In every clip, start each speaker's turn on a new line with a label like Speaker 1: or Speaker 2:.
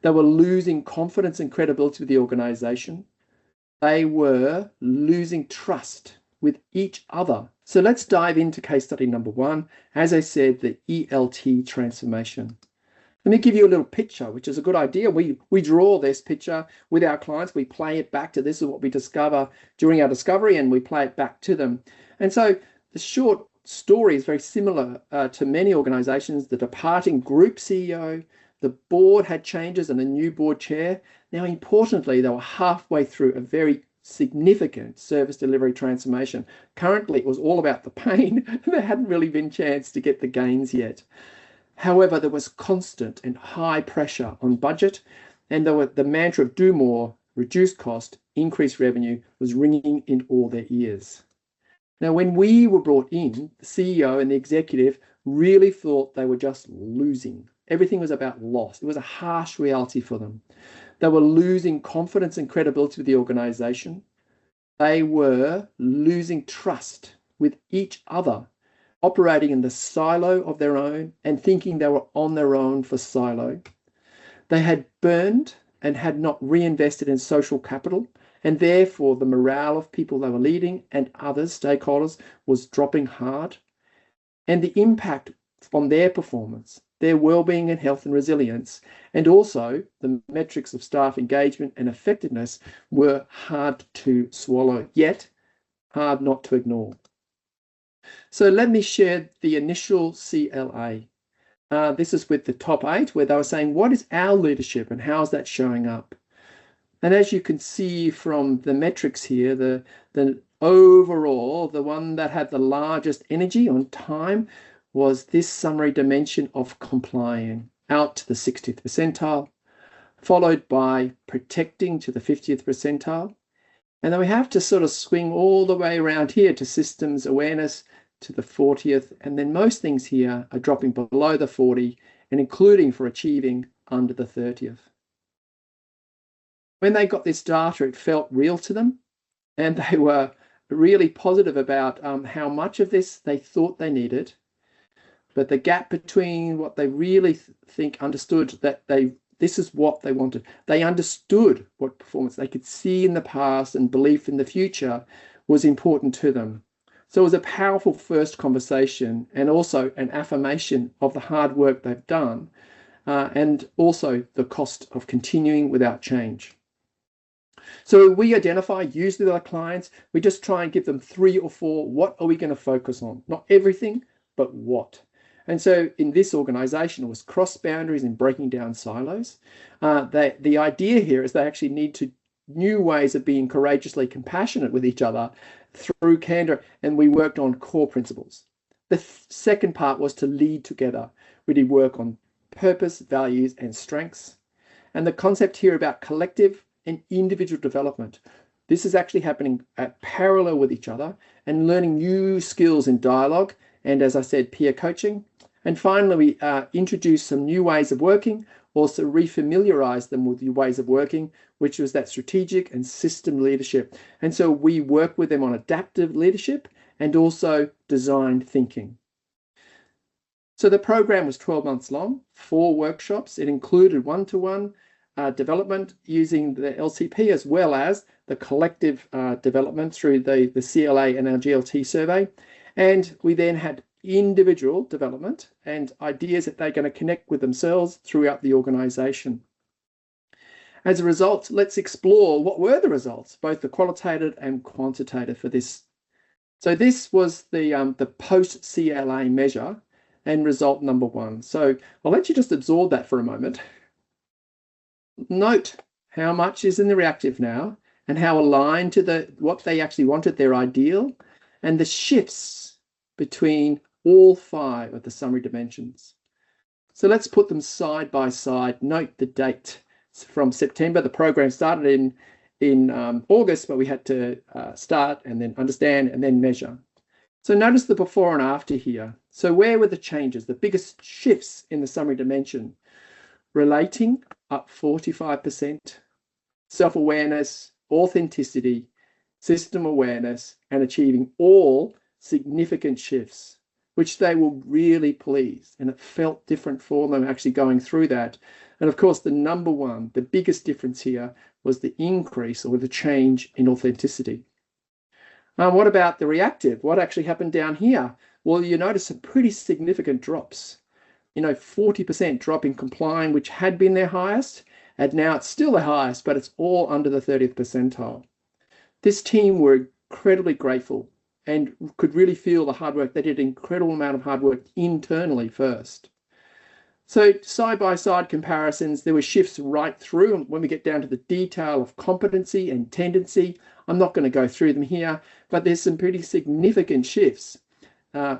Speaker 1: They were losing confidence and credibility with the organization. They were losing trust with each other. So let's dive into case study number 1. As I said, the ELT transformation. Let me give you a little picture, which is a good idea. We draw this picture with our clients. We play it back to this is what we discover during our discovery, and we play it back to them. And so the short story is very similar to many organizations. The departing group CEO, the board had changes and a new board chair. Now, importantly, they were halfway through a very significant service delivery transformation. Currently, it was all about the pain. There hadn't really been a chance to get the gains yet. However, there was constant and high pressure on budget, and the mantra of do more, reduce cost, increase revenue was ringing in all their ears. Now, when we were brought in, the CEO and the executive really thought they were just losing. Everything was about loss. It was a harsh reality for them. They were losing confidence and credibility with the organization. They were losing trust with each other, operating in the silo of their own and thinking they were on their own for silo. They had burned and had not reinvested in social capital, and therefore the morale of people they were leading and others, stakeholders, was dropping hard. And the impact on their performance, their well-being and health and resilience, and also the metrics of staff engagement and effectiveness were hard to swallow, yet hard not to ignore. So let me share the initial CLA. This is with the top 8, where they were saying, what is our leadership and how is that showing up? And as you can see from the metrics here, the overall, the one that had the largest energy on time was this summary dimension of complying out to the 60th percentile, followed by protecting to the 50th percentile. And then we have to sort of swing all the way around here to systems awareness to the 40th. And then most things here are dropping below the 40 and including for achieving under the 30th. When they got this data, it felt real to them, and they were really positive about how much of this they thought they needed. But the gap between what they really understood that this is what they wanted. They understood what performance they could see in the past and belief in the future was important to them. So it was a powerful first conversation and also an affirmation of the hard work they've done and also the cost of continuing without change. So we identify, usually with our clients, we just try and give them 3 or 4, what are we going to focus on? Not everything, but what? And so in this organization, it was cross boundaries and breaking down silos. The idea here is they actually need new ways of being courageously compassionate with each other through candor, and we worked on core principles. The second part was to lead together. We did work on purpose, values, and strengths. And the concept here about collective and individual development. This is actually happening at parallel with each other and learning new skills in dialogue and, as I said, peer coaching. And finally, we introduced some new ways of working, also refamiliarize them with new ways of working, which was that strategic and system leadership. And so we work with them on adaptive leadership and also design thinking. So the program was 12 months long, 4 workshops. It included one-to-one development using the LCP as well as the collective development through the CLA and our GLT survey. And we then had individual development and ideas that they're going to connect with themselves throughout the organization. As a result, let's explore what were the results, both the qualitative and quantitative for this. So this was the post-CLA measure and result number 1. So I'll let you just absorb that for a moment. Note how much is in the reactive now and how aligned to what they actually wanted, their ideal, and the shifts between all 5 of the summary dimensions. So let's put them side by side. Note the date. From September, the program started in August, but we had to start and then understand and then measure. So notice the before and after here. So where were the changes, the biggest shifts in the summary dimension? Relating up 45%, self-awareness, authenticity, system awareness, and achieving all significant shifts, which they were really pleased. And it felt different for them actually going through that. And of course, the number one, the biggest difference here was the increase or the change in authenticity. What about the reactive? What actually happened down here? Well, you notice some pretty significant drops. 40% drop in complying, which had been their highest, and now it's still the highest, but it's all under the 30th percentile. This team were incredibly grateful and could really feel the hard work. They did an incredible amount of hard work internally first. So side-by-side comparisons, there were shifts right through. And when we get down to the detail of competency and tendency, I'm not going to go through them here, but there's some pretty significant shifts.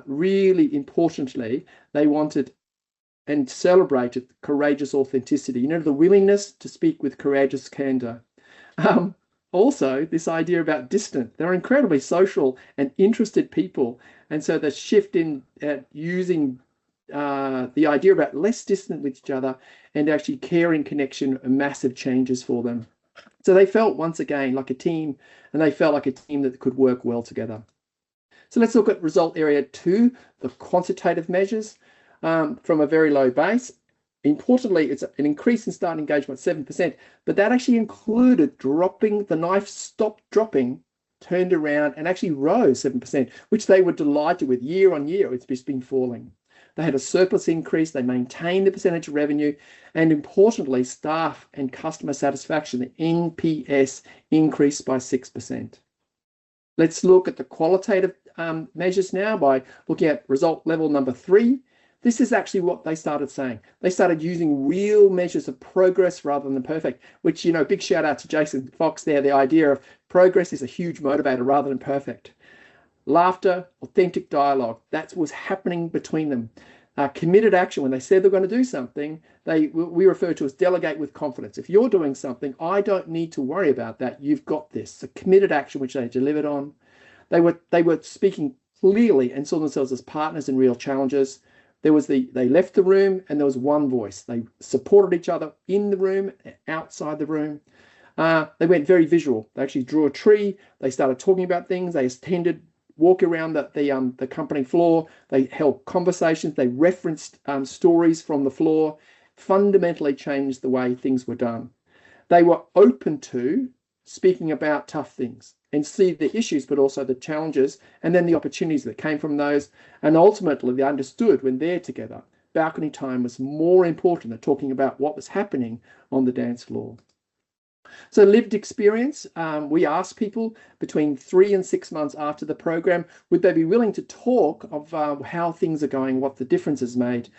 Speaker 1: Really importantly, they wanted and celebrated courageous authenticity, the willingness to speak with courageous candor. Also, this idea about distant. They're incredibly social and interested people. And so the shift in using the idea about less distant with each other and actually caring connection are massive changes for them. So they felt once again like a team, and they felt like a team that could work well together. So let's look at result area 2, the quantitative measures from a very low base. Importantly, it's an increase in start engagement 7%, but that actually included dropping, the knife stopped dropping, turned around and actually rose 7%, which they were delighted with. Year on year, it's just been falling. They had a surplus increase, they maintained the percentage of revenue, and importantly, staff and customer satisfaction, the NPS, increased by 6%. Let's look at the qualitative measures now by looking at result level number 3. This is actually what they started saying. They started using real measures of progress rather than perfect, which, big shout out to Jason Fox there. The idea of progress is a huge motivator rather than perfect. Laughter, authentic dialogue, that was happening between them. Committed action, when they said they're going to do something, we refer to as delegate with confidence. If you're doing something, I don't need to worry about that. You've got this. A committed action, which they delivered on. They were speaking clearly and saw themselves as partners in real challenges. They left the room and there was one voice. They supported each other in the room, outside the room. They went very visual. They actually drew a tree. They started talking about things. They attended walk around the company floor. They held conversations. They referenced stories from the floor. Fundamentally changed the way things were done. They were open to speaking about tough things and see the issues, but also the challenges and then the opportunities that came from those. And ultimately, they understood when they're together, balcony time was more important than talking about what was happening on the dance floor. So lived experience, we asked people between 3 and 6 months after the program, would they be willing to talk of how things are going, what the difference is made.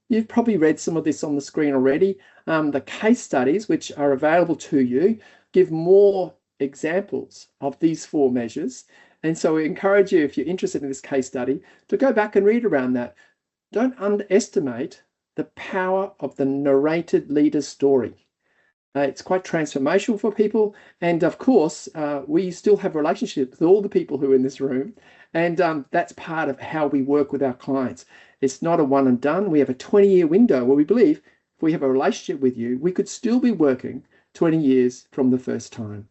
Speaker 1: You've probably read some of this on the screen already. The case studies, which are available to you, give more examples of these 4 measures. And so we encourage you, if you're interested in this case study, to go back and read around that. Don't underestimate the power of the narrated leader's story. It's quite transformational for people. And of course, we still have relationships with all the people who are in this room. And that's part of how we work with our clients. It's not a one and done. We have a 20-year window where we believe if we have a relationship with you, we could still be working 20 years from the first time.